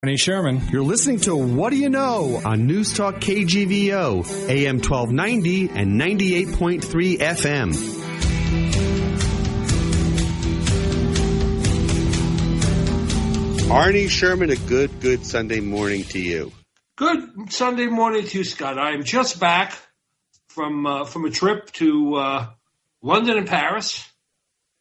Arnie Sherman. You're listening to What Do You Know on Newstalk KGVO, AM 1290 and 98.3 FM. Arnie Sherman, a good Sunday morning to you. Good Sunday morning to you, Scott. I'm just back from a trip to London and Paris.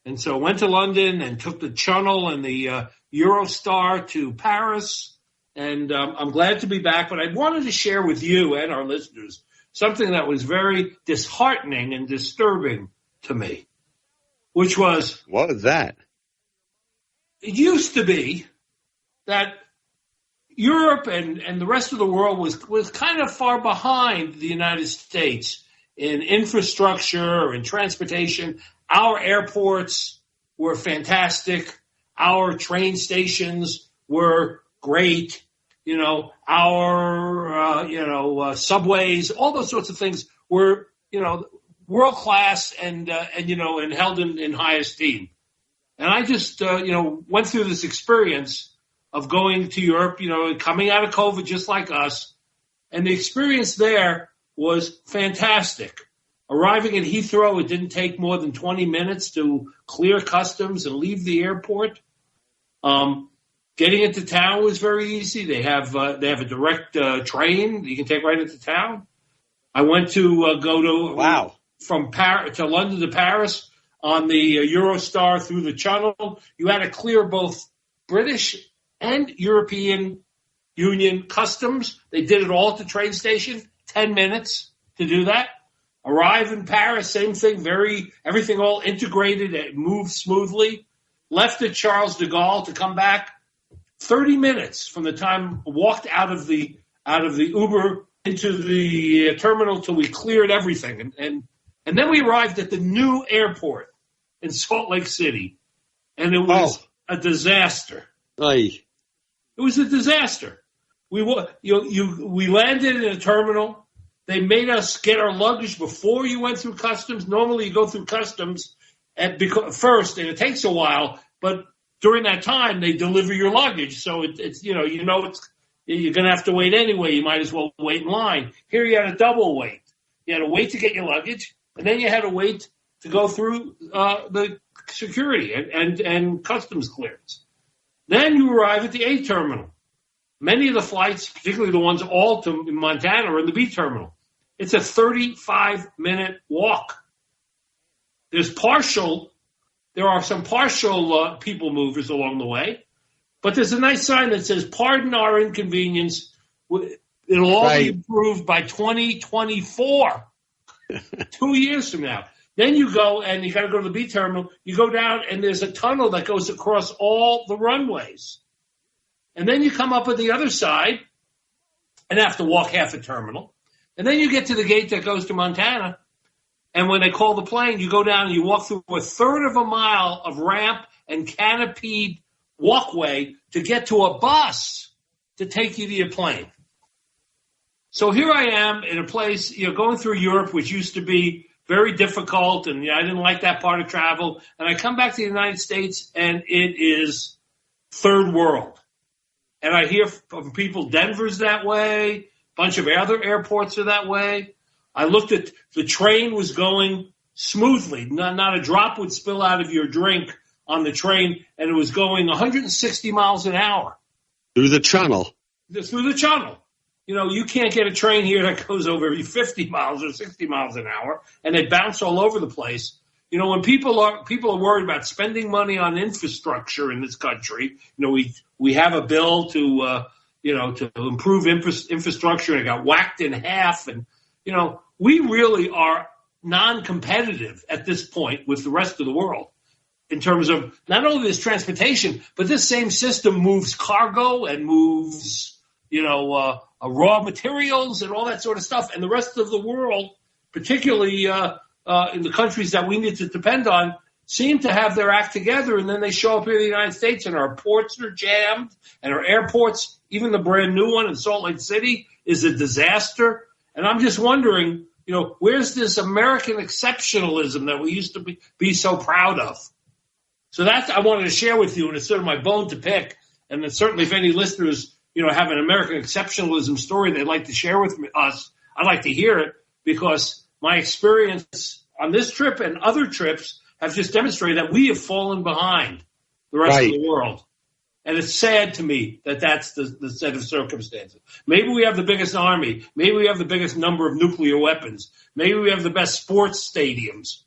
And so went to London and took the Channel and the Eurostar to Paris. And I'm glad to be back. But I wanted to share with you and our listeners something that was very disheartening and disturbing to me, which was... What was that? It used to be that Europe and the rest of the world was kind of far behind the United States in infrastructure and transportation. Our airports were fantastic. Our train stations were great. You know, our subways, all those sorts of things were, world class and held in high esteem. And I just, went through this experience of going to Europe, coming out of COVID just like us. And the experience there was fantastic. Arriving at Heathrow, it didn't take more than 20 minutes to clear customs and leave the airport. Getting into town was very easy. They have a direct train you can take right into town. I went to from Paris to London to Paris on the Eurostar through the Channel. You had to clear both British and European Union customs. They did it all at the train station. 10 minutes to do that. Arrive in Paris, same thing. Everything all integrated. It moved smoothly. Left at Charles de Gaulle to come back. 30 minutes from the time walked out of the Uber into the terminal till we cleared everything. And then we arrived at the new airport in Salt Lake City. And it was a disaster. Aye. It was a disaster. We landed in a terminal. They made us get our luggage before you went through customs. Normally you go through customs first, and it takes a while, but during that time, they deliver your luggage, so it's you're going to have to wait anyway. You might as well wait in line. Here you had a double wait. You had to wait to get your luggage, and then you had to wait to go through the security and customs clearance. Then you arrive at the A terminal. Many of the flights, particularly the ones all to Montana, are in the B terminal. It's a 35-minute walk. There are some partial people movers along the way, but there's a nice sign that says, "Pardon our inconvenience. It'll all be improved by 2024, 2 years from now." Then you go, and you got to go to the B terminal. You go down, and there's a tunnel that goes across all the runways. And then you come up on the other side and have to walk half a terminal. And then you get to the gate that goes to Montana. And when they call the plane, you go down and you walk through a third of a mile of ramp and canopied walkway to get to a bus to take you to your plane. So here I am in a place, going through Europe, which used to be very difficult, and I didn't like that part of travel. And I come back to the United States, and it is third world. And I hear from people, Denver's that way, a bunch of other airports are that way. I looked at the train was going smoothly. Not a drop would spill out of your drink on the train, and it was going 160 miles an hour. Through the Channel. Through the Channel. You can't get a train here that goes over 50 miles or 60 miles an hour, and they bounce all over the place. When people are worried about spending money on infrastructure in this country, we have a bill to improve infrastructure, and it got whacked in half, and we really are non-competitive at this point with the rest of the world in terms of not only this transportation, but this same system moves cargo and moves, raw materials and all that sort of stuff. And the rest of the world, particularly in the countries that we need to depend on, seem to have their act together. And then they show up here in the United States and our ports are jammed and our airports, even the brand new one in Salt Lake City, is a disaster. And I'm just wondering, where's this American exceptionalism that we used to be so proud of? So that's I wanted to share with you, and it's sort of my bone to pick. And then certainly if any listeners have an American exceptionalism story they'd like to share with us, I'd like to hear it, because my experience on this trip and other trips have just demonstrated that we have fallen behind the rest of the world. And it's sad to me that that's the set of circumstances. Maybe we have the biggest army. Maybe we have the biggest number of nuclear weapons. Maybe we have the best sports stadiums.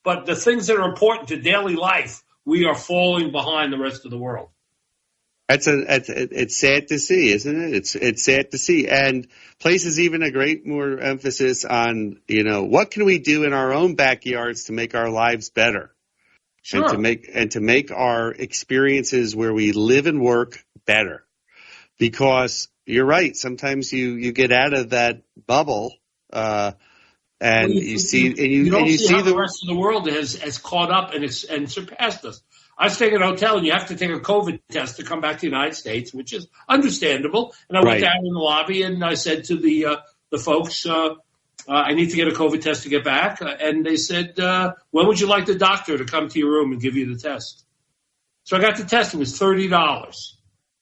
But the things that are important to daily life, we are falling behind the rest of the world. It's sad to see, isn't it? It's sad to see, and places even a great more emphasis on what can we do in our own backyards to make our lives better, sure, and to make our experiences where we live and work better. Because you're right, sometimes you get out of that bubble, and you see how the rest of the world has caught up and surpassed us. I was staying at a hotel, and you have to take a COVID test to come back to the United States, which is understandable. And I went down in the lobby, and I said to the folks, I need to get a COVID test to get back. And they said, when would you like the doctor to come to your room and give you the test? So I got the test. It was $30.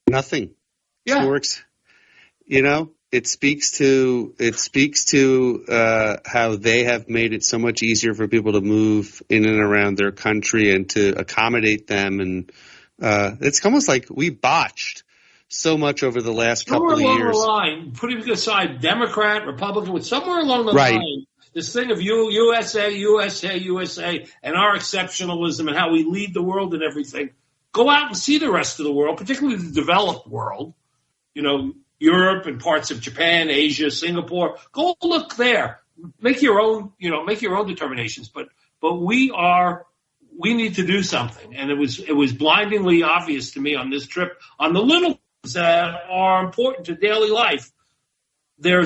Nothing. Yeah. It works. It speaks to how they have made it so much easier for people to move in and around their country and to accommodate them. And it's almost like we botched so much over the last couple of years. Somewhere along the line, putting aside Democrat, Republican, somewhere along the line, this thing of USA, and our exceptionalism and how we lead the world and everything. Go out and see the rest of the world, particularly the developed world. Europe and parts of Japan, Asia, Singapore. Go look there. Make your own determinations. But we need to do something. And it was blindingly obvious to me on this trip, on the little things that are important to daily life. The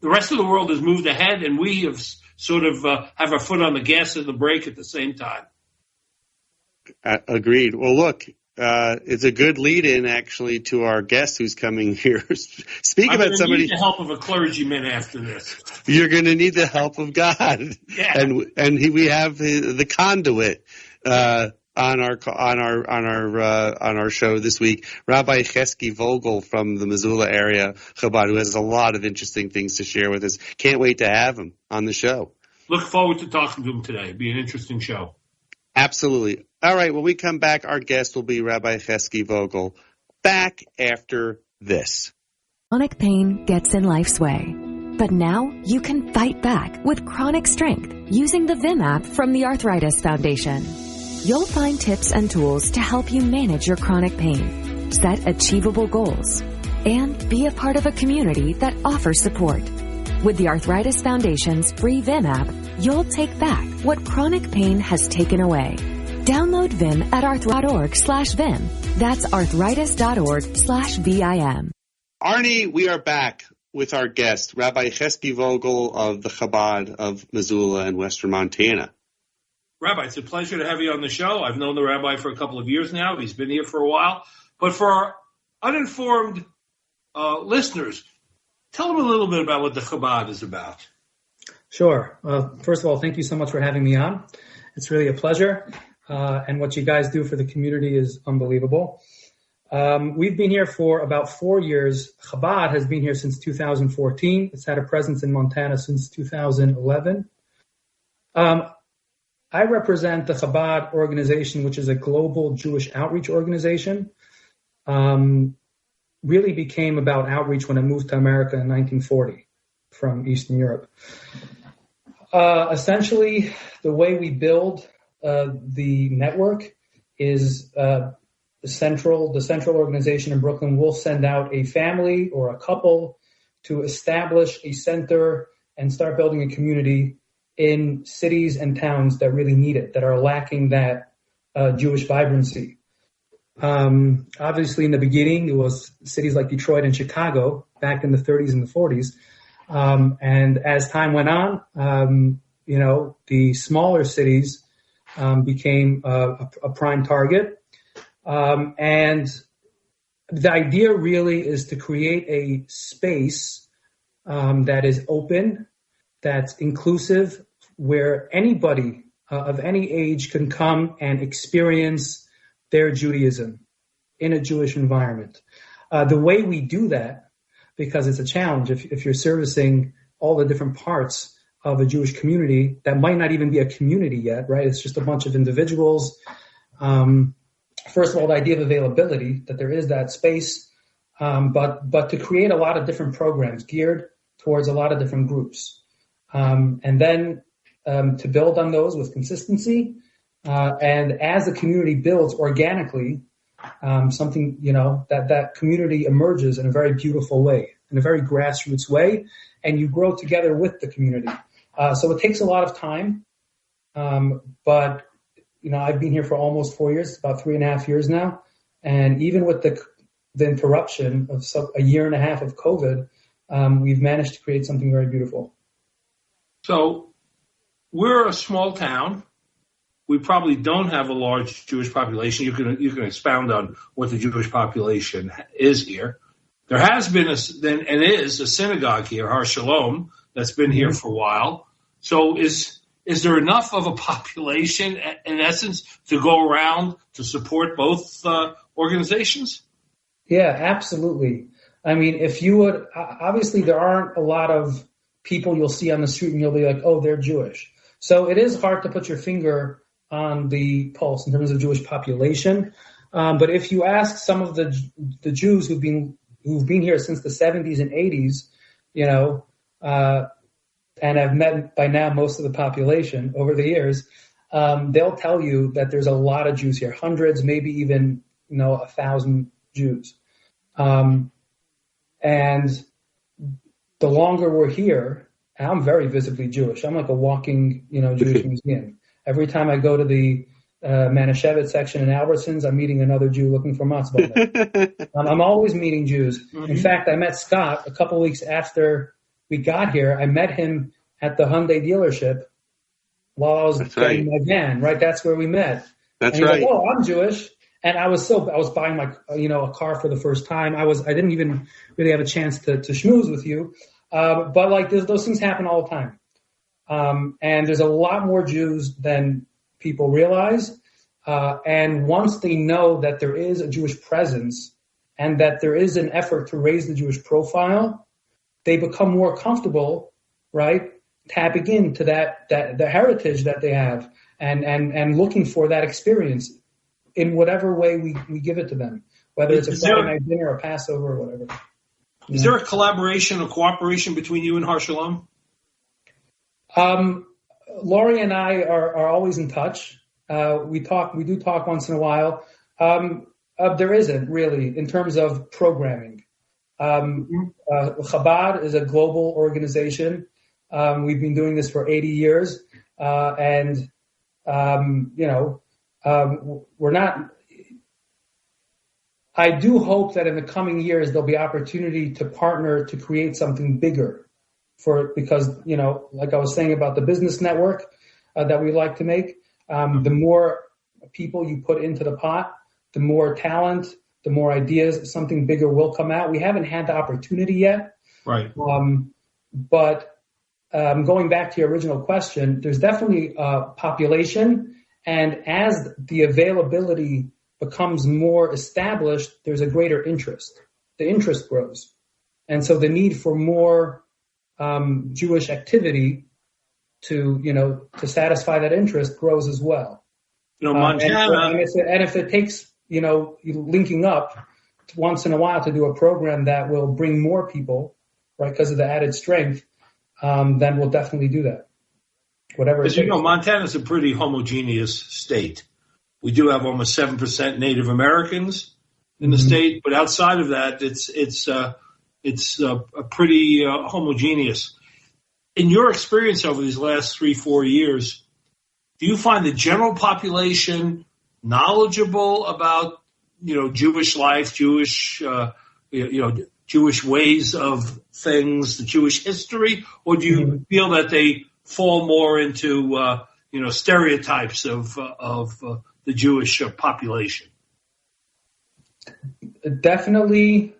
rest of the world has moved ahead, and we have sort of have our foot on the gas and the brake at the same time. Agreed. Well, look. It's a good lead-in, actually, to our guest who's coming here. Speak about somebody. Need the help of a clergyman after this. You're going to need the help of God, yeah. We have the conduit on our show this week. Rabbi Chezky Vogel from the Missoula area, Chabad, who has a lot of interesting things to share with us. Can't wait to have him on the show. Look forward to talking to him today. It'll be an interesting show. Absolutely. All right, when we come back, our guest will be Rabbi Chezky Vogel. Back after this. Chronic pain gets in life's way. But now you can fight back with chronic strength using the Vim app from the Arthritis Foundation. You'll find tips and tools to help you manage your chronic pain, set achievable goals, and be a part of a community that offers support. With the Arthritis Foundation's free Vim app, you'll take back what chronic pain has taken away. Download Vim at arthritis.org/Vim. That's arthritis.org/VIM. Arnie, we are back with our guest, Rabbi Chezky Vogel of the Chabad of Missoula in Western Montana. Rabbi, it's a pleasure to have you on the show. I've known the rabbi for a couple of years now. He's been here for a while. But for our uninformed listeners, tell them a little bit about what the Chabad is about. Sure. First of all, thank you so much for having me on. It's really a pleasure. And what you guys do for the community is unbelievable. We've been here for about 4 years. Chabad has been here since 2014. It's had a presence in Montana since 2011. I represent the Chabad organization, which is a global Jewish outreach organization. Really became about outreach when I moved to America in 1940 from Eastern Europe. Essentially, the way we build the network is the central organization in Brooklyn will send out a family or a couple to establish a center and start building a community in cities and towns that really need it, that are lacking that Jewish vibrancy. Obviously, in the beginning, it was cities like Detroit and Chicago back in the 30s and the 40s. And as time went on, the smaller cities became a prime target. And the idea really is to create a space that is open, that's inclusive, where anybody of any age can come and experience their Judaism in a Jewish environment. The way we do that, because it's a challenge, if you're servicing all the different parts of a Jewish community that might not even be a community yet, right? It's just a bunch of individuals. First of all, the idea of availability, that there is that space, but to create a lot of different programs geared towards a lot of different groups. And then to build on those with consistency. And as the community builds organically, something, that community emerges in a very beautiful way, in a very grassroots way, and you grow together with the community. So it takes a lot of time. But, I've been here for almost 4 years, about 3.5 years now. And even with the interruption of a year and a half of COVID, we've managed to create something very beautiful. So we're a small town. We probably don't have a large Jewish population. You can expound on what the Jewish population is here. There has been and is a synagogue here, Har Shalom, that's been here for a while. So is there enough of a population, in essence, to go around to support both organizations? Yeah, absolutely. I mean, if you would, obviously there aren't a lot of people you'll see on the street and you'll be like, oh, they're Jewish. So it is hard to put your finger on the pulse in terms of Jewish population. But if you ask some of the Jews who've been here since the 70s and 80s, and have met by now most of the population over the years, they'll tell you that there's a lot of Jews here, hundreds, maybe even 1,000 Jews. And the longer we're here, and I'm very visibly Jewish. I'm like a walking, Jewish museum. Every time I go to the Manischewitz section in Albertsons, I'm meeting another Jew looking for matzah. I'm always meeting Jews. Mm-hmm. In fact, I met Scott a couple weeks after we got here. I met him at the Hyundai dealership while I was getting my van. Right, that's where we met. That's and right. Like, oh, I'm Jewish, and I was buying my a car for the first time. I didn't even really have a chance to schmooze with you, but like those things happen all the time. And there's a lot more Jews than people realize. And once they know that there is a Jewish presence and that there is an effort to raise the Jewish profile, they become more comfortable, right, tapping into that the heritage that they have and looking for that experience in whatever way we give it to them, whether it's a Friday night dinner or Passover or whatever. Is there a collaboration or cooperation between you and Har Shalom? Laurie and I are always in touch. We do talk once in a while. There isn't really in terms of programming. Chabad is a global organization. We've been doing this for 80 years. We're not, I do hope that in the coming years, there'll be opportunity to partner to create something bigger because, like I was saying about the business network that we like to make, the more people you put into the pot, the more talent, the more ideas, something bigger will come out. We haven't had the opportunity yet. Right. But going back to your original question, there's definitely a population. And as the availability becomes more established, there's a greater interest. The interest grows. And so the need for more Jewish activity to satisfy that interest grows as well. Montana. And if it takes, linking up once in a while to do a program that will bring more people, right, because of the added strength, then we'll definitely do that. Whatever. As you know, Montana's a pretty homogeneous state. We do have almost 7% Native Americans in the state, but outside of that, it's pretty homogeneous. In your experience over these last 3-4 years, do you find the general population knowledgeable about, Jewish life, Jewish ways of things, the Jewish history, or do you feel that they fall more into, stereotypes of the Jewish population? Definitely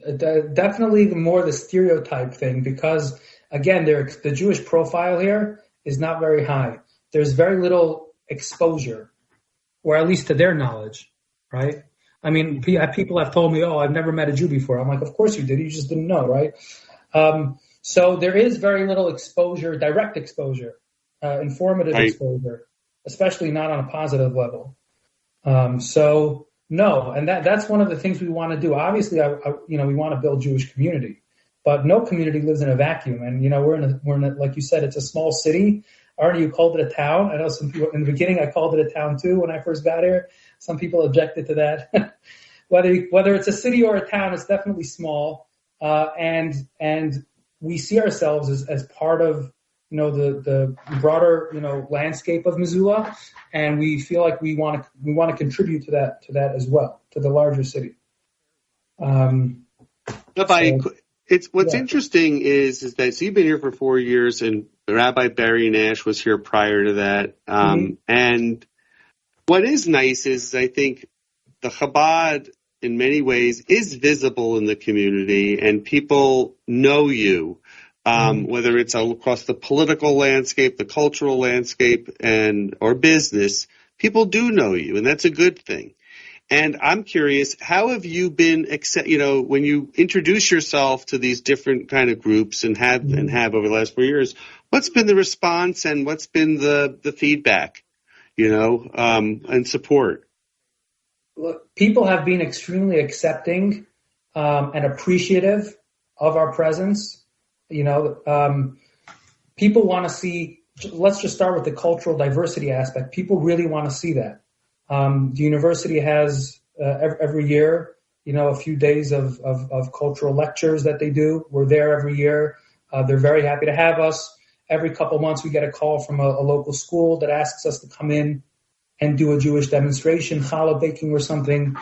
more the stereotype thing, because again, the Jewish profile here is not very high. There's very little exposure, or at least to their knowledge, right? I mean, people have told me, "Oh, I've never met a Jew before." I'm like, "Of course you did. You just didn't know, right?" So there is very little exposure, direct exposure, informative exposure, especially not on a positive level. So no, and that's one of the things we want to do. Obviously, we want to build Jewish community, but no community lives in a vacuum. And we're in a, like you said, it's a small city. Arnie, you called it a town. I know some people in the beginning. I called it a town too when I first got here. Some people objected to that. Whether it's a city or a town, it's definitely small, and we see ourselves as part of the broader landscape of Missoula, and we feel like we want to contribute to that as well, to the larger city. It's what's interesting is that so you've been here for 4 years, and Rabbi Barry Nash was here prior to that. And what is nice is I think the Chabad in many ways is visible in the community, and people know you, whether it's across the political landscape, the cultural landscape, or business. People do know you, and that's a good thing. And I'm curious, how have you been, when you introduce yourself to these different kind of groups and have over the last 4 years, what's been the response and what's been the feedback, and support? Look, people have been extremely accepting and appreciative of our presence. People want to see, let's just start with the cultural diversity aspect. People really want to see that. The university has every year, a few days of cultural lectures that they do. We're there every year. They're very happy to have us. Every couple months we get a call from a local school that asks us to come in and do a Jewish demonstration, challah baking or something.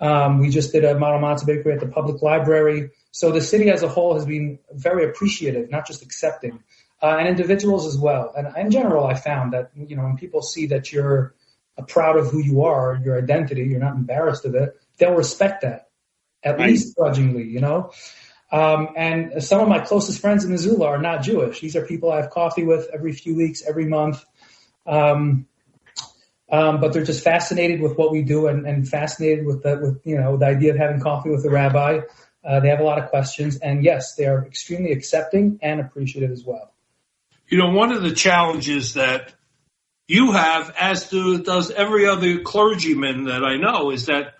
We just did a model matzah bakery at the public library. So the city as a whole has been very appreciative, not just accepting, and individuals as well. And in general, I found that, when people see that you're proud of who you are, your identity, you're not embarrassed of it, they'll respect that, at least grudgingly, And some of my closest friends in Missoula are not Jewish. These are people I have coffee with every few weeks, every month. But they're just fascinated with what we do and fascinated with the idea of having coffee with the rabbi. They have a lot of questions, and yes, they are extremely accepting and appreciative as well. One of the challenges that you have, as does every other clergyman that I know, is that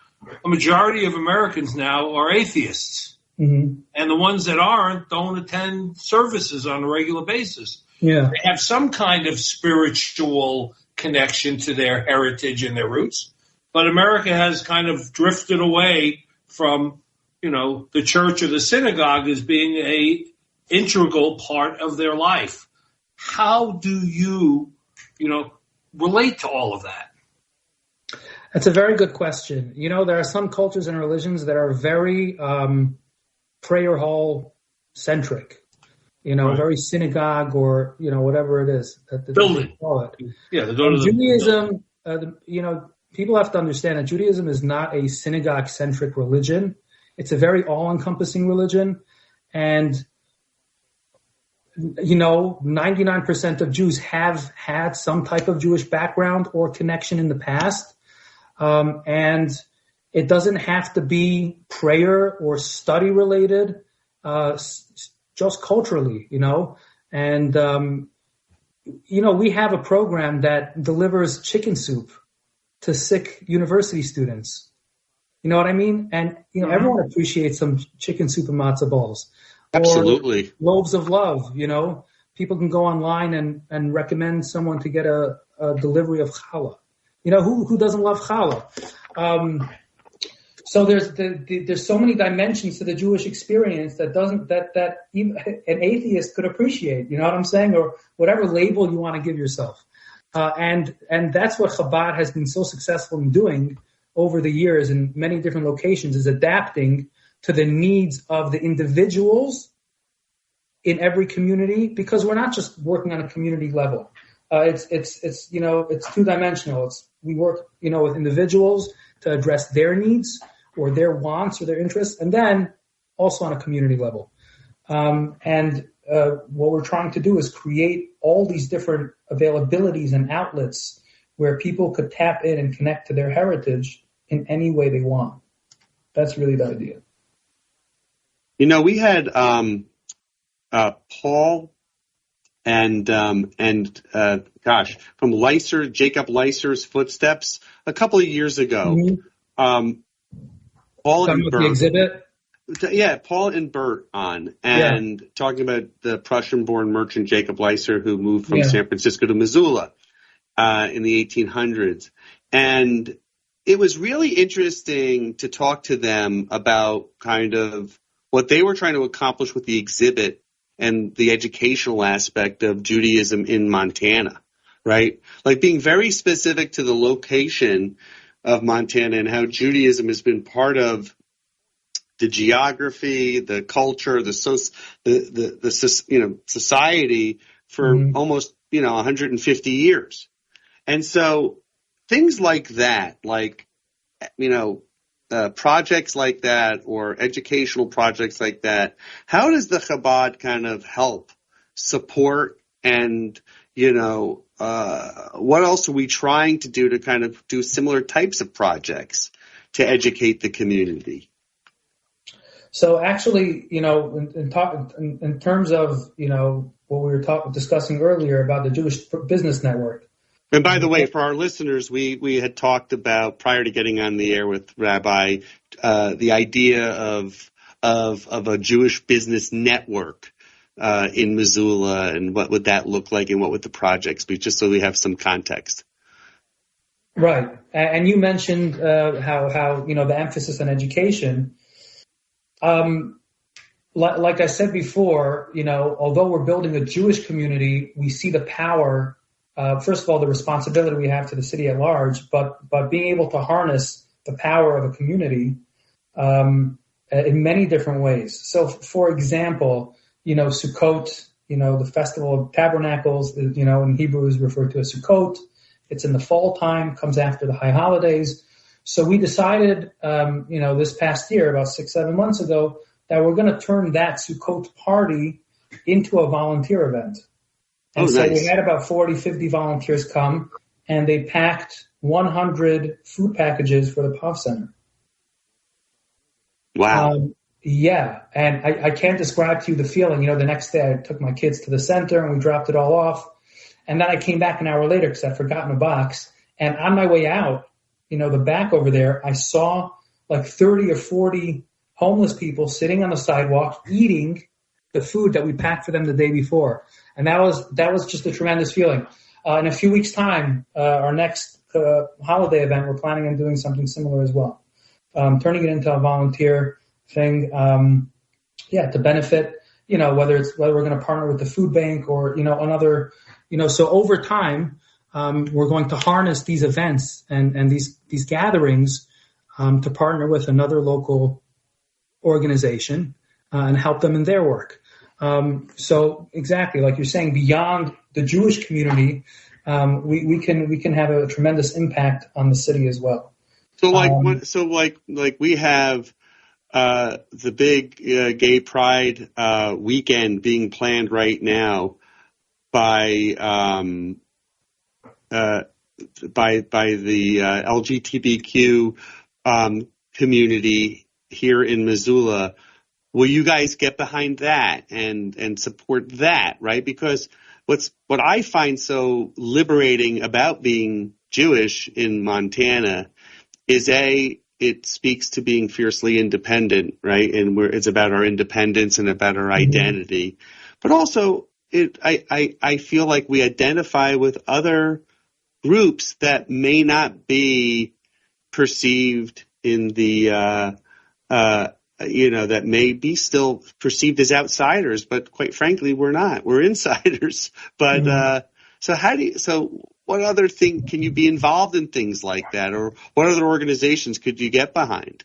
a majority of Americans now are atheists. Mm-hmm. And the ones that aren't don't attend services on a regular basis. Yeah. They have some kind of spiritual connection to their heritage and their roots. But America has kind of drifted away from, the church or the synagogue as being a integral part of their life. How do you, relate to all of that? That's a very good question. There are some cultures and religions that are very prayer hall centric, right. Very synagogue or, whatever it is. Building. Call it. Yeah, Judaism, people have to understand that Judaism is not a synagogue centric religion. It's a very all encompassing religion. And 99% of Jews have had some type of Jewish background or connection in the past. And it doesn't have to be prayer or study related, just culturally, And, we have a program that delivers chicken soup to sick university students. You know what I mean? And, everyone appreciates some chicken soup and matzo balls. Absolutely. Or loaves of love, People can go online and recommend someone to get a delivery of challah. Who doesn't love challah? So there's so many dimensions to the Jewish experience that even an atheist could appreciate. You know what I'm saying? Or whatever label you want to give yourself. And that's what Chabad has been so successful in doing over the years in many different locations, is adapting to the needs of the individuals in every community, because we're not just working on a community level. It's two dimensional. We work, with individuals to address their needs or their wants or their interests, and then also on a community level. What we're trying to do is create all these different availabilities and outlets where people could tap in and connect to their heritage in any way they want. That's really the idea. You know, we had Paul and from Jacob Leiser's Footsteps a couple of years ago. Mm-hmm. Paul and Bert, the exhibit. Yeah, Paul and Bert on, and talking about the Prussian-born merchant Jacob Leiser who moved from San Francisco to Missoula in the 1800s. And it was really interesting to talk to them about kind of what they were trying to accomplish with the exhibit and the educational aspect of Judaism in Montana, right? Like being very specific to the location of Montana and how Judaism has been part of the geography, the culture, the society for almost 150 years. And so things like that, like projects like that or educational projects like that, how does the Chabad kind of help support and what else are we trying to do to kind of do similar types of projects to educate the community? So actually, in terms of, what we were discussing earlier about the Jewish Business Network. And by the way, for our listeners, we had talked about, prior to getting on the air with Rabbi, the idea of a Jewish business network in Missoula, and what would that look like, and what would the projects be, just so we have some context. Right, and you mentioned how the emphasis on education. Like I said before, although we're building a Jewish community, we see the power. First of all, the responsibility we have to the city at large, but being able to harness the power of a community in many different ways. So, for example, Sukkot, the Festival of Tabernacles, in Hebrew is referred to as Sukkot. It's in the fall time, comes after the high holidays. So we decided, this past year, about 6-7 months ago, that we're going to turn that Sukkot party into a volunteer event. And so we had about 40-50 volunteers come, and they packed 100 food packages for the POV Center. Wow. And I can't describe to you the feeling. The next day I took my kids to the center, and we dropped it all off. And then I came back an hour later because I'd forgotten a box. And on my way out, the back over there, I saw like 30 or 40 homeless people sitting on the sidewalk eating the food that we packed for them the day before. And that was just a tremendous feeling. In a few weeks' time, our next holiday event, we're planning on doing something similar as well. Turning it into a volunteer thing, to benefit, whether we're going to partner with the food bank or, another, so over time, we're going to harness these events and these gatherings to partner with another local organization and help them in their work. So exactly like you're saying, beyond the Jewish community, we can have a tremendous impact on the city as well. So like we have the big Gay Pride weekend being planned right now by the LGBTQ community here in Missoula. Will you guys get behind that and support that, right? Because what I find so liberating about being Jewish in Montana is it speaks to being fiercely independent, right? And it's about our independence and about our identity. But also I feel like we identify with other groups that may not be perceived in the that may be still perceived as outsiders, but quite frankly, we're not. We're insiders. But so what other thing can you be involved in things like that, or what other organizations could you get behind?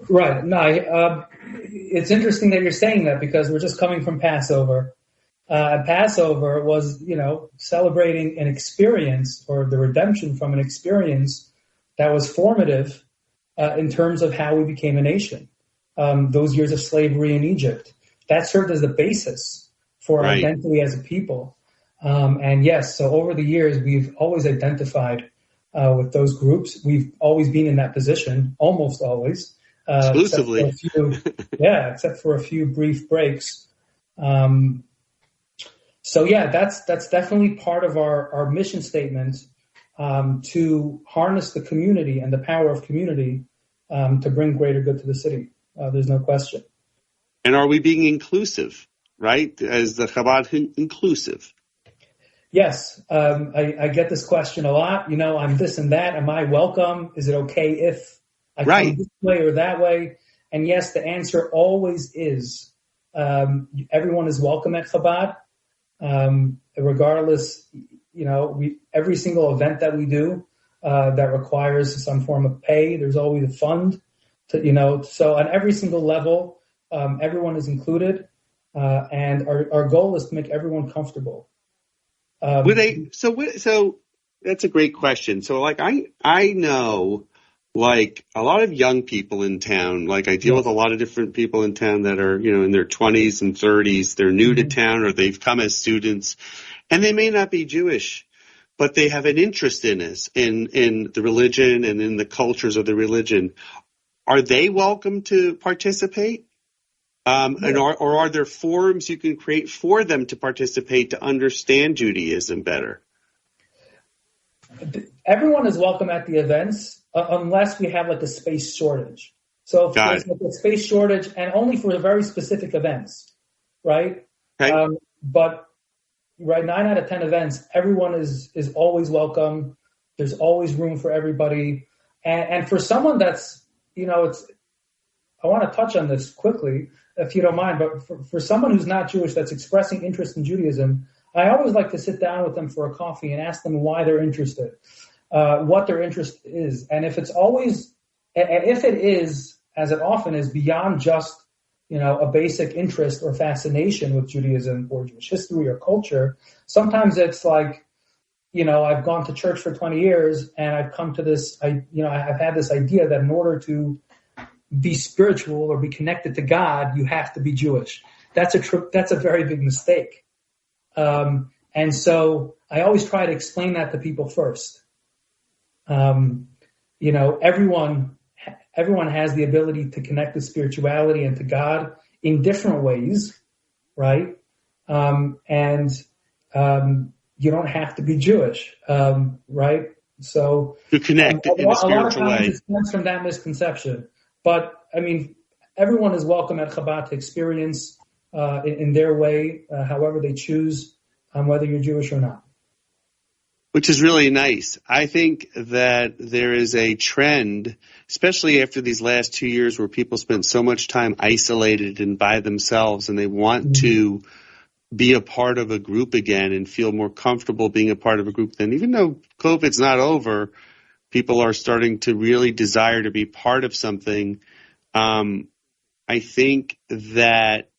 Right. No, it's interesting that you're saying that because we're just coming from Passover. Passover was, celebrating an experience or the redemption from an experience that was formative in terms of how we became a nation. Those years of slavery in Egypt, that served as the basis for our identity as a people. And yes, so over the years, we've always identified with those groups. We've always been in that position, almost always. Exclusively. Except for a few brief breaks. So that's definitely part of our mission statement, to harness the community and the power of community, to bring greater good to the city. There's no question. And are we being inclusive, right? As the Chabad inclusive? Yes. I get this question a lot. I'm this and that. Am I welcome? Is it okay if I come this way or that way? And yes, the answer always is, everyone is welcome at Chabad. Regardless, every single event that we do, that requires some form of pay, there's always a fund so on every single level, everyone is included, and our goal is to make everyone comfortable. So that's a great question. So I know, a lot of young people in town, I deal with a lot of different people in town that are, in their 20s and 30s. They're new to town, or they've come as students, and they may not be Jewish, but they have an interest in the religion and in the cultures of the religion. Are they welcome to participate? Or are there forums you can create for them to participate, to understand Judaism better? Everyone is welcome at the events, unless we have a space shortage. So if there's a space shortage, and only for very specific events, right? Okay. But 9 out of 10 events, everyone is always welcome. There's always room for everybody. And for someone that's, I want to touch on this quickly, if you don't mind, but for someone who's not Jewish that's expressing interest in Judaism, I always like to sit down with them for a coffee and ask them why they're interested, what their interest is. And if it is, as it often is, beyond just, a basic interest or fascination with Judaism or Jewish history or culture, sometimes it's I've gone to church for 20 years and I've come to this, I've had this idea that in order to be spiritual or be connected to God, you have to be Jewish. That's a very big mistake. And so I always try to explain that to people first. Everyone has the ability to connect with spirituality and to God in different ways, right? You don't have to be Jewish, right? So to connect in a spiritual way. It stems from that misconception. But everyone is welcome at Chabad to experience in their way, however they choose, whether you're Jewish or not. Which is really nice. I think that there is a trend, especially after these last 2 years, where people spent so much time isolated and by themselves, and they want to be a part of a group again and feel more comfortable being a part of a group. Then, even though COVID's not over, people are starting to really desire to be part of something. I think that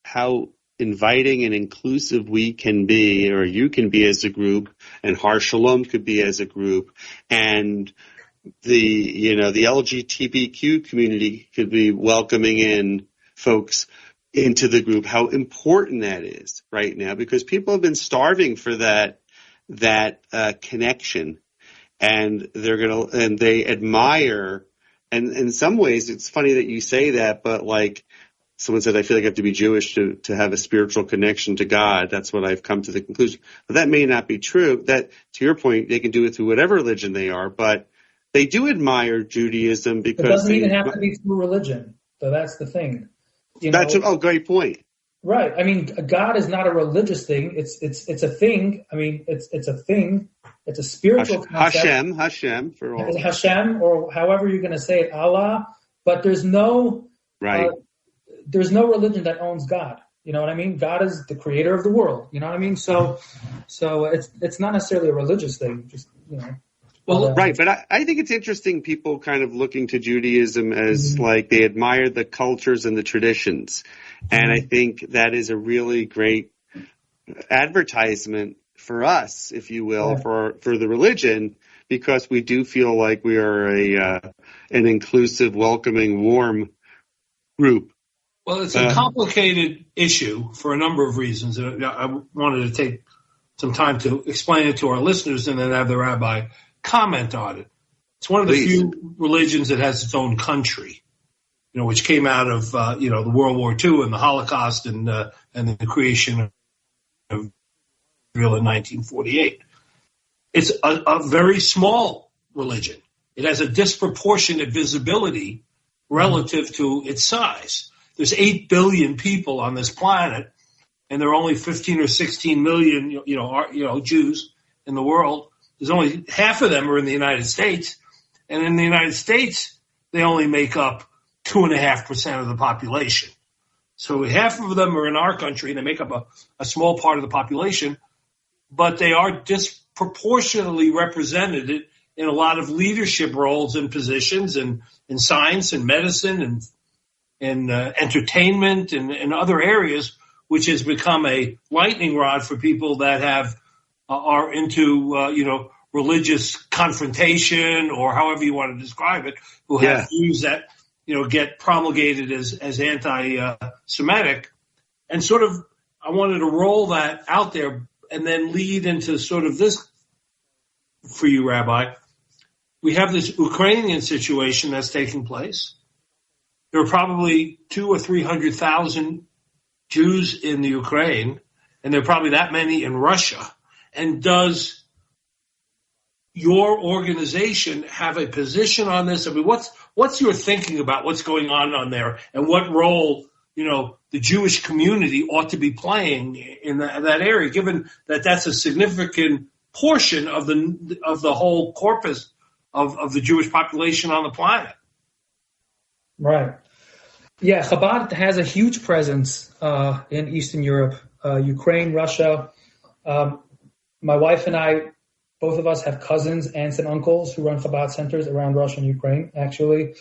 how inviting and inclusive we can be, or you can be as a group, and Har Shalom could be as a group, and the LGBTQ community could be welcoming in folks into the group, how important that is right now, because people have been starving for that connection, and they admire, and in some ways it's funny that you say that, but someone said, I feel like I have to be Jewish to have a spiritual connection to God. That's what I've come to the conclusion. But that may not be true. That, to your point, they can do it through whatever religion they are, but they do admire Judaism because... It doesn't even have to be through religion. So that's the thing. Great point. Right. God is not a religious thing. It's a thing. It's a thing. It's a spiritual concept. Hashem for all. Hashem, or however you're going to say it, Allah. But there's no... Right. There's no religion that owns God. You know what I mean? God is the creator of the world. You know what I mean? So it's not necessarily a religious thing. Just right. But I think it's interesting. People kind of looking to Judaism as they admire the cultures and the traditions, and I think that is a really great advertisement for us, if you will, for the religion, because we do feel like we are an inclusive, welcoming, warm group. Well, it's a complicated issue for a number of reasons. I wanted to take some time to explain it to our listeners and then have the rabbi comment on it. It's one of the few religions that has its own country, which came out of, the World War II and the Holocaust and the creation of Israel in 1948. It's a very small religion. It has a disproportionate visibility relative to its size. There's 8 billion people on this planet, and there are only 15 or 16 million, Jews in the world. There's only half of them are in the United States, and in the United States, they only make up 2.5% of the population. So half of them are in our country, and they make up a small part of the population, but they are disproportionately represented in a lot of leadership roles and positions in science and medicine and entertainment and other areas, which has become a lightning rod for people that are into religious confrontation, or however you want to describe it, who have views that get promulgated as anti-Semitic. And sort of I wanted to roll that out there and then lead into sort of this for you, Rabbi. We have this Ukrainian situation that's taking place. There are probably 200,000 or 300,000 Jews in the Ukraine, and there are probably that many in Russia. And does your organization have a position on this? I mean, what's your thinking about what's going on there, and what role the Jewish community ought to be playing in that area, given that that's a significant portion of the whole corpus of the Jewish population on the planet? Right. Yeah, Chabad has a huge presence in Eastern Europe, Ukraine, Russia. My wife and I, both of us have cousins, aunts, and uncles who run Chabad centers around Russia and Ukraine, actually.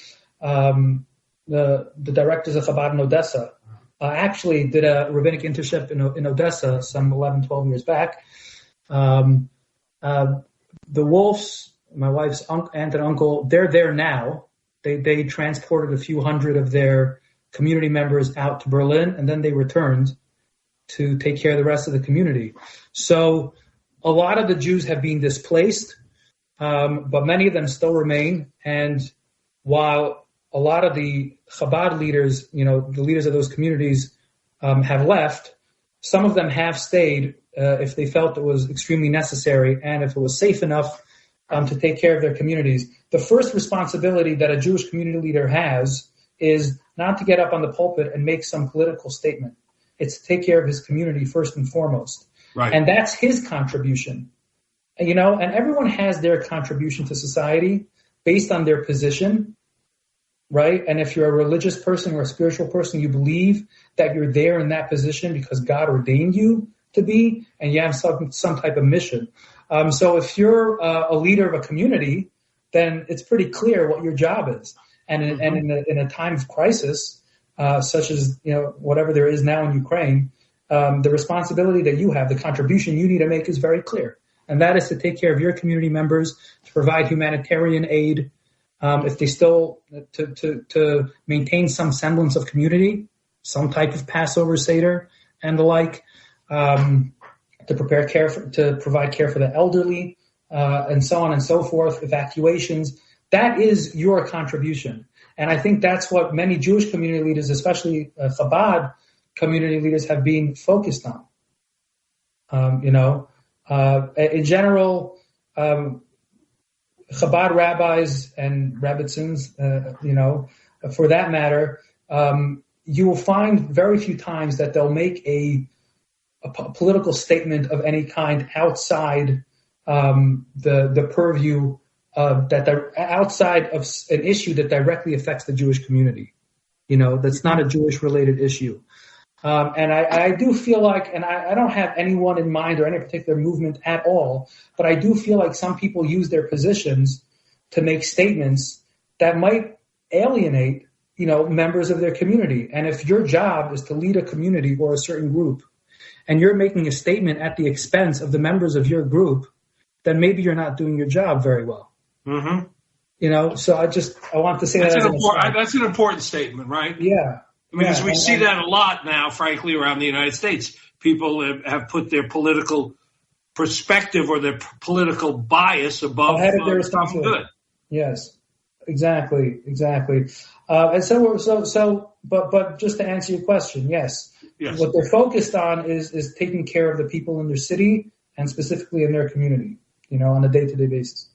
The directors of Chabad in Odessa actually did a rabbinic internship in Odessa some 11, 12 years back. The Wolfs, my wife's aunt and uncle, they're there now. They transported a few hundred of their community members out to Berlin, and then they returned to take care of the rest of the community. So a lot of the Jews have been displaced, but many of them still remain. And while a lot of the Chabad leaders, the leaders of those communities have left, some of them have stayed if they felt it was extremely necessary and if it was safe enough to take care of their communities. The first responsibility that a Jewish community leader has is not to get up on the pulpit and make some political statement. It's to take care of his community first and foremost. Right. And that's his contribution. And everyone has their contribution to society based on their position, right? And if you're a religious person or a spiritual person, you believe that you're there in that position because God ordained you to be, and you have some type of mission. So if you're a leader of a community, then it's pretty clear what your job is. And in a time of crisis, such as whatever there is now in Ukraine, the responsibility that you have, the contribution you need to make is very clear. And that is to take care of your community members, to provide humanitarian aid, if they still, to maintain some semblance of community, some type of Passover Seder and the like, to provide care for the elderly, and so on and so forth, evacuations. That is your contribution. And I think that's what many Jewish community leaders, especially Chabad community leaders, have been focused on. In general, Chabad rabbis and rabbitzins, for that matter, you will find very few times that they'll make a political statement of any kind outside the purview outside of an issue that directly affects the Jewish community. That's not a Jewish related issue. And I do feel like, and I don't have anyone in mind or any particular movement at all, but I do feel like some people use their positions to make statements that might alienate, members of their community. And if your job is to lead a community or a certain group, and you're making a statement at the expense of the members of your group, then maybe you're not doing your job very well. Mm-hmm. So I want to say that's an important statement, right? Yeah. Because we see that a lot now, frankly, around the United States. People have put their political perspective or their political bias above ahead of their responsibility. Good. Yes, exactly. And but just to answer your question, yes. What they're focused on is taking care of the people in their city and specifically in their community, on a day-to-day basis.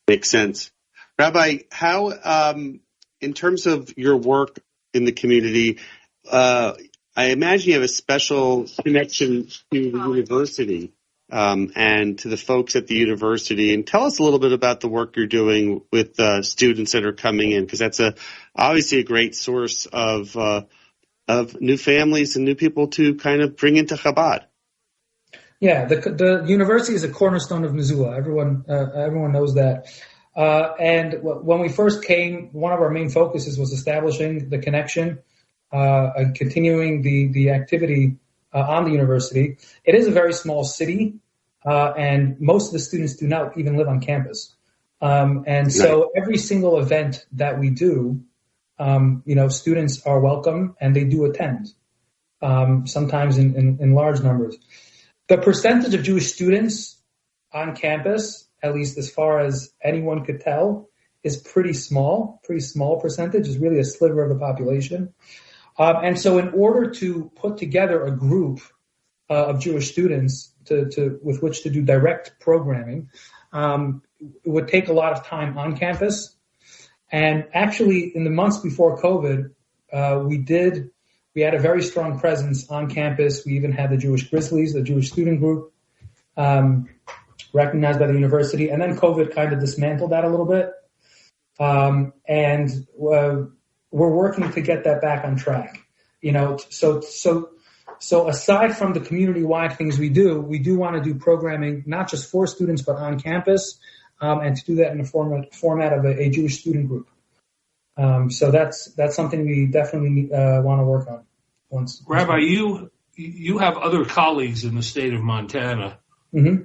Makes sense. Rabbi, how, in terms of your work in the community, I imagine you have a special connection to the university and to the folks at the university. And tell us a little bit about the work you're doing with students that are coming in, because that's obviously a great source of new families and new people to kind of bring into Chabad. Yeah, the university is a cornerstone of Missoula. Everyone knows that. And when we first came, one of our main focuses was establishing the connection and continuing the activity on the university. It is a very small city, and most of the students do not even live on campus. And so every single event that we do, students are welcome and they do attend, sometimes in large numbers. The percentage of Jewish students on campus, at least as far as anyone could tell, is pretty small percentage. It's really a sliver of the population. And so in order to put together a group of Jewish students with which to do direct programming, it would take a lot of time on campus. And actually, in the months before COVID, we had a very strong presence on campus. We even had the Jewish Grizzlies, the Jewish student group, recognized by the university. And then COVID kind of dismantled that a little bit. And we're working to get that back on track. So aside from the community-wide things we do want to do programming, not just for students, but on campus, and to do that in the format of a Jewish student group. So that's something we definitely want to work on. Rabbi, you have other colleagues in the state of Montana. Mm-hmm.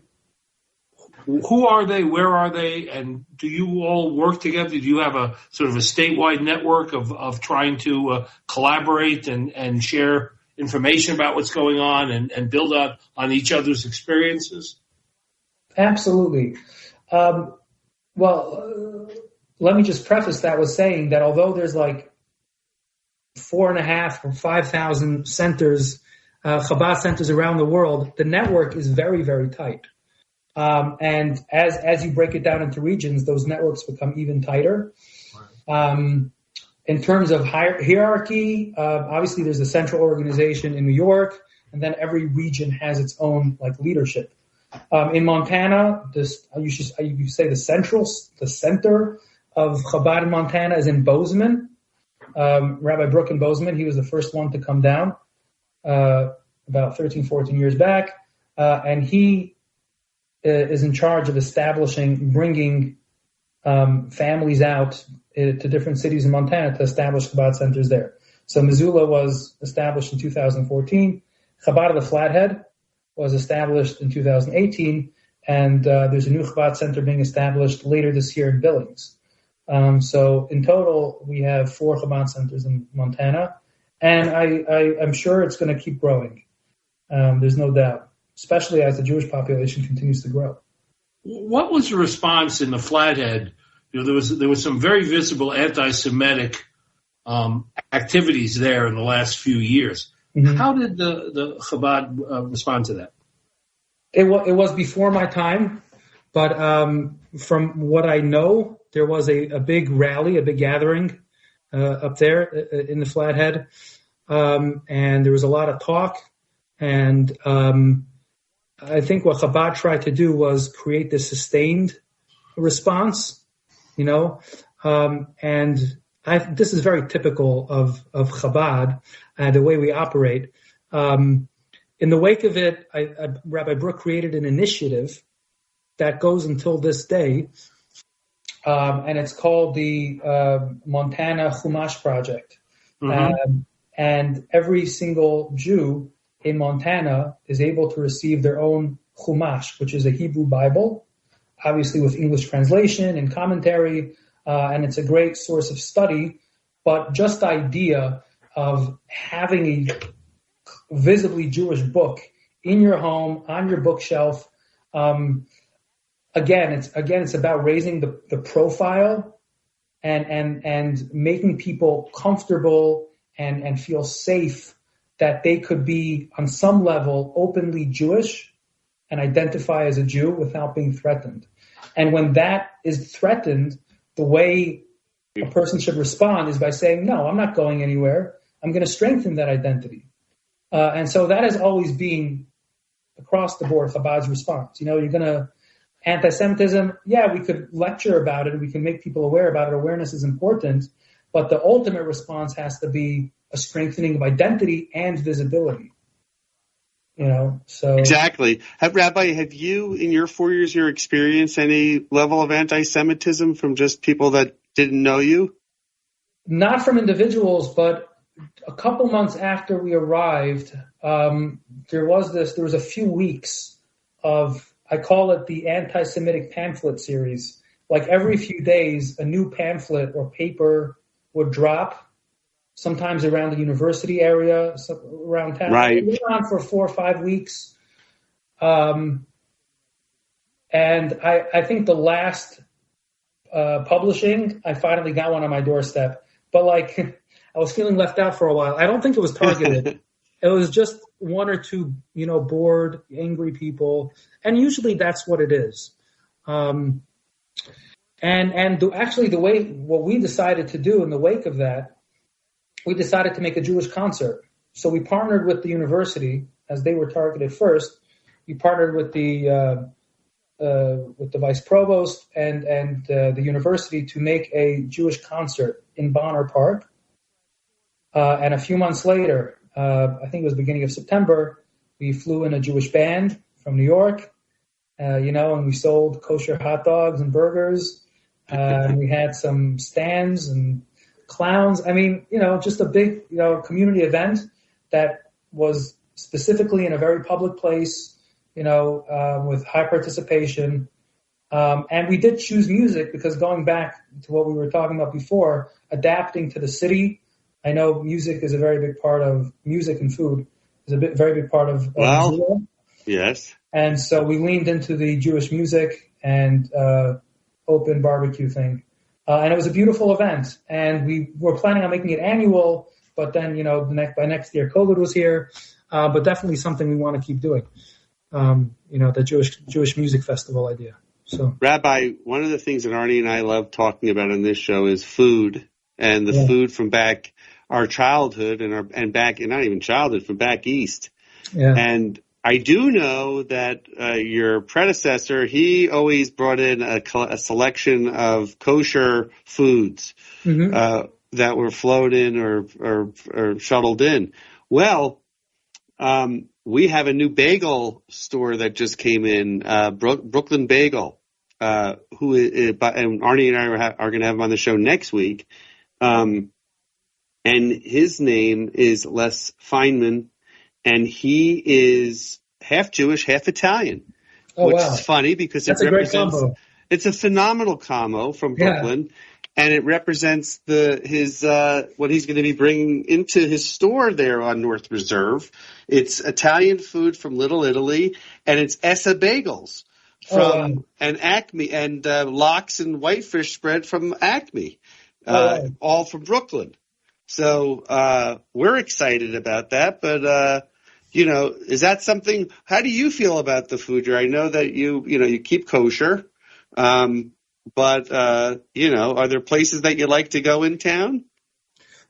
Who are they? Where are they? And do you all work together? Do you have a sort of a statewide network of trying to collaborate and share information about what's going on and build on each other's experiences? Absolutely. Let me just preface that with saying that although there's like 4,500 or 5,000 centers, Chabad centers around the world, the network is very, very tight. And as you break it down into regions, those networks become even tighter. In terms of hierarchy, obviously there's a central organization in New York, and then every region has its own leadership. In Montana, you say the center of Chabad in Montana is in Bozeman. Rabbi Brooken Bozeman, he was the first one to come down about 13, 14 years back, and he is in charge of bringing families out to different cities in Montana to establish Chabad centers there. So Missoula was established in 2014. Chabad of the Flathead was established in 2018, and there's a new Chabad center being established later this year in Billings. So in total, we have 4 Chabad centers in Montana, and I'm sure it's going to keep growing. There's no doubt, especially as the Jewish population continues to grow. What was the response in the Flathead? There was some very visible anti-Semitic activities there in the last few years. Mm-hmm. How did the Chabad respond to that? It was before my time, but from what I know, there was a big rally, a big gathering up there in the Flathead, and there was a lot of talk. And I think what Chabad tried to do was create this sustained response, and this is very typical of Chabad, the way we operate. In the wake of it, Rabbi Brook created an initiative that goes until this day, and it's called the Montana Chumash Project. Mm-hmm. And every single Jew in Montana is able to receive their own Chumash, which is a Hebrew Bible, obviously with English translation and commentary, and it's a great source of study. But just the idea of having a visibly Jewish book in your home, on your bookshelf. Again, it's about raising the profile and making people comfortable and feel safe that they could be on some level openly Jewish and identify as a Jew without being threatened. And when that is threatened, the way a person should respond is by saying, no, I'm not going anywhere. I'm going to strengthen that identity. And so that has always been across the board Chabad's response. You're going to anti-Semitism. Yeah, we could lecture about it. We can make people aware about it. Awareness is important. But the ultimate response has to be a strengthening of identity and visibility. So exactly. Rabbi, have you, in your 4 years here, experienced any level of anti-Semitism from just people that didn't know you? Not from individuals, but a couple months after we arrived, there was a few weeks of, I call it the anti-Semitic pamphlet series. Like every few days, a new pamphlet or paper would drop, sometimes around the university area, around town. Right. It went on for 4 or 5 weeks. And I think the last publishing, I finally got one on my doorstep. But I was feeling left out for a while. I don't think it was targeted. It was just one or two, bored, angry people. And usually that's what it is. What we decided to do in the wake of that, we decided to make a Jewish concert. So we partnered with the university, as they were targeted first. We partnered with the vice provost and the university to make a Jewish concert in Bonner Park. And a few months later, I think it was beginning of September, we flew in a Jewish band from New York, and we sold kosher hot dogs and burgers. And we had some stands and clowns. I mean, just a big, community event that was specifically in a very public place, with high participation. And we did choose music because going back to what we were talking about before, adapting to the city. I know music is a very big part of music and food is a very big part of Missoula. Yes. And so we leaned into the Jewish music and open barbecue thing. And it was a beautiful event. And we were planning on making it annual, but then, by next year, COVID was here. But definitely something we want to keep doing. The Jewish music festival idea. So, Rabbi, one of the things that Arnie and I love talking about on this show is food and the food from back our childhood and back, and not even childhood, from back east. Yeah. And I do know that your predecessor, he always brought in a selection of kosher foods that were flown in or shuttled in. Well, we have a new bagel store that just came in, Brooklyn Bagel, and Arnie and I are going to have him on the show next week. And his name is Les Feynman, and he is half Jewish, half Italian, which is funny because that's it a represents. great combo. It's a phenomenal combo from Brooklyn, and it represents his what he's going to be bringing into his store there on North Reserve. It's Italian food from Little Italy, and it's Essa bagels from and Acme and lox and whitefish spread from Acme, all from Brooklyn. So we're excited about that, but is that something? How do you feel about the food here? I know that you keep kosher, but are there places that you like to go in town?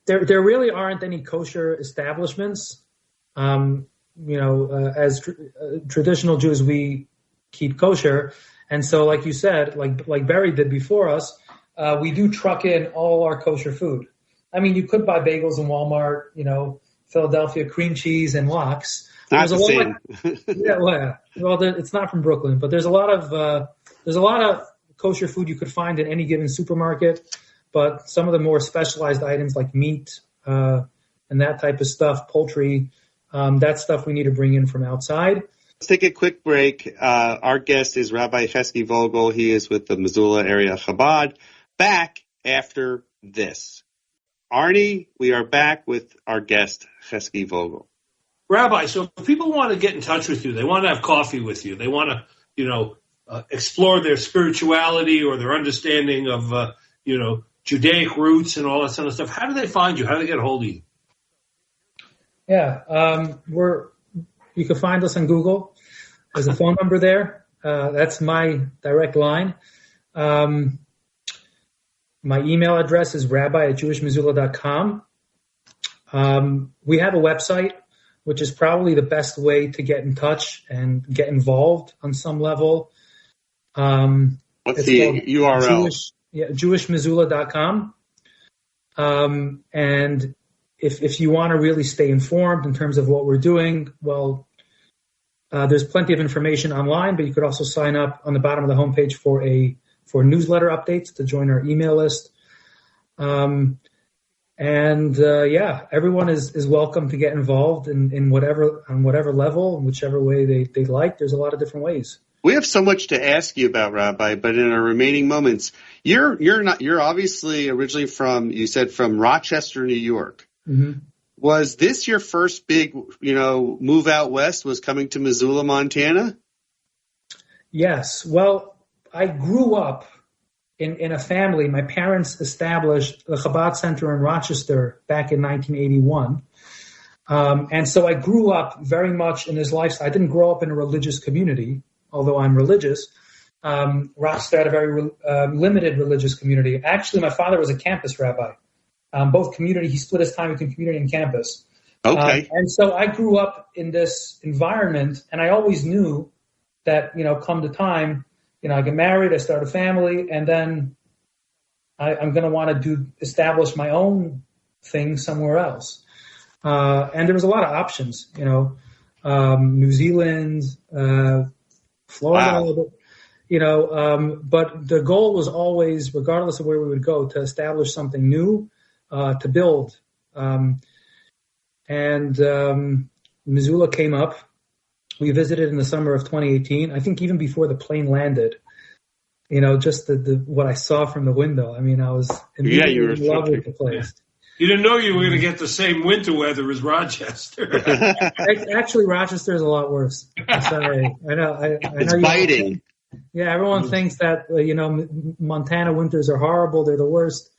There really aren't any kosher establishments. As traditional Jews, we keep kosher, and so like you said, like Barry did before us, we do truck in all our kosher food. I mean, you could buy bagels in Walmart, Philadelphia cream cheese and lox. Not the same. It's not from Brooklyn, but there's a lot of kosher food you could find in any given supermarket. But some of the more specialized items like meat and that type of stuff, poultry, that stuff we need to bring in from outside. Let's take a quick break. Our guest is Rabbi Chezky Vogel. He is with the Missoula area Chabad. Back after this. Arnie, we are back with our guest, Chezky Vogel. Rabbi, so if people want to get in touch with you, they want to have coffee with you, they want to, explore their spirituality or their understanding of, Judaic roots and all that sort of stuff, how do they find you? How do they get a hold of you? Yeah, you can find us on Google. There's a phone number there. That's my direct line. My email address is rabbi@jewishmissoula.com. We have a website, which is probably the best way to get in touch and get involved on some level. What's the URL? jewishmissoula.com. And if you want to really stay informed in terms of what we're doing, well, there's plenty of information online, but you could also sign up on the bottom of the homepage for newsletter updates to join our email list. Everyone is welcome to get involved on whatever level, in whichever way they like. There's a lot of different ways. We have so much to ask you about, Rabbi, but in our remaining moments, you're obviously originally from Rochester, New York. Mm-hmm. Was this your first big, move out west, was coming to Missoula, Montana? Yes. Well, I grew up in a family. My parents established the Chabad Center in Rochester back in 1981. And so I grew up very much in this lifestyle. I didn't grow up in a religious community, although I'm religious. Rochester had a very limited religious community. Actually, my father was a campus rabbi. He split his time between community and campus. Okay. And so I grew up in this environment, and I always knew that, come the time, I get married, I start a family, and then I'm going to want to establish my own thing somewhere else. And there was a lot of options, New Zealand, Florida, wow. But the goal was always, regardless of where we would go, to establish something new, to build. Missoula came up. We visited in the summer of 2018. I think even before the plane landed, just what I saw from the window. I mean, I was immediately in love with the place. You didn't know you were going to get the same winter weather as Rochester. Actually, Rochester is a lot worse. I'm sorry. I know. It's biting. Everyone thinks that, Montana winters are horrible. They're the worst.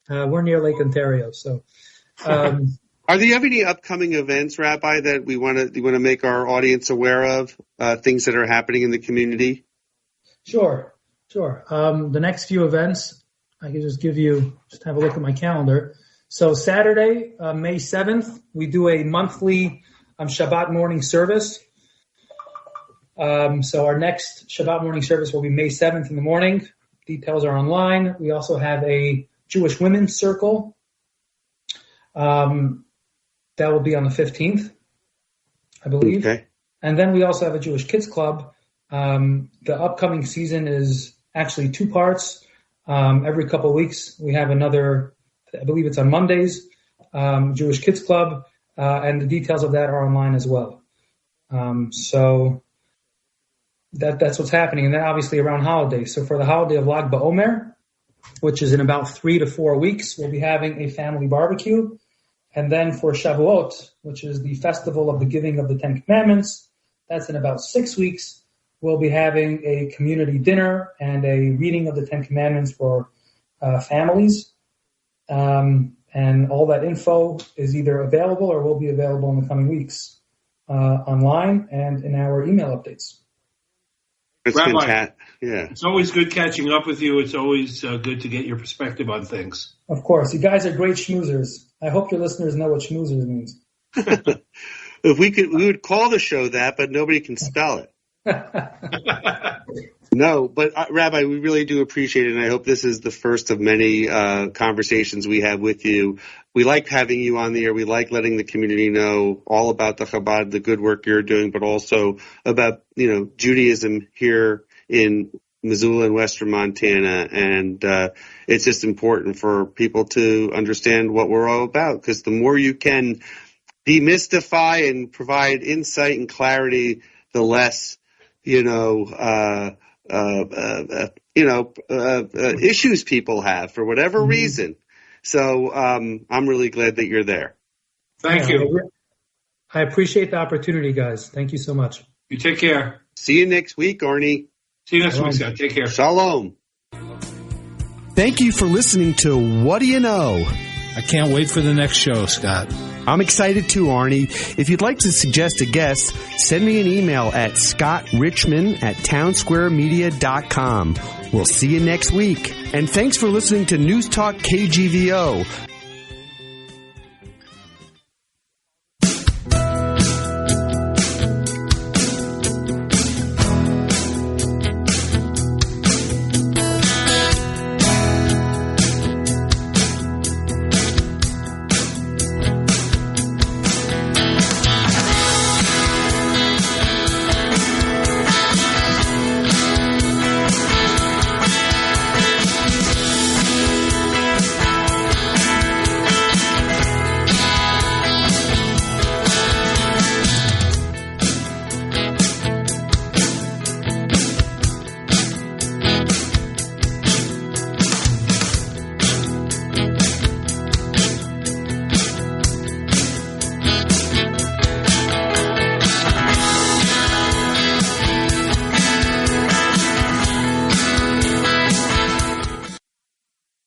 We're near Lake Ontario, so. Are there any upcoming events, Rabbi, that you want to make our audience aware of? Things that are happening in the community? Sure. The next few events, I can just have a look at my calendar. So Saturday, May 7th, we do a monthly Shabbat morning service. So our next Shabbat morning service will be May 7th in the morning. Details are online. We also have a Jewish Women's Circle. That will be on the 15th, I believe. Okay. And then we also have a Jewish Kids Club. The upcoming season is actually 2 parts. Every couple of weeks, we have another, I believe it's on Mondays, Jewish Kids Club, and the details of that are online as well. So that's what's happening. And then obviously around holidays. So for the holiday of Lag BaOmer, which is in about 3 to 4 weeks, we'll be having a family barbecue. And then for Shavuot, which is the festival of the giving of the 10 Commandments, that's in about 6 weeks. We'll be having a community dinner and a reading of the 10 Commandments for families. And all that info is either available or will be available in the coming weeks online and in our email updates. It's fantastic. Yeah. It's always good catching up with you. It's always good to get your perspective on things. Of course. You guys are great schmoozers. I hope your listeners know what schmoozers means. If we would call the show that, but nobody can spell it. No, but Rabbi, we really do appreciate it, and I hope this is the first of many conversations we have with you. We like having you on the air. We like letting the community know all about the Chabad, the good work you're doing, but also about Judaism here in Missoula and Western Montana, and it's just important for people to understand what we're all about, because the more you can demystify and provide insight and clarity, the less issues people have for whatever reason. So I'm really glad that you're there. Thank you. I appreciate the opportunity, guys. Thank you so much. You take care. See you next week, Arnie. See you next week, Scott. Take care. Shalom. Thank you for listening to What Do You Know? I can't wait for the next show, Scott. I'm excited too, Arnie. If you'd like to suggest a guest, send me an email at scottrichmond@townsquaremedia.com. We'll see you next week. And thanks for listening to Newstalk KGVO,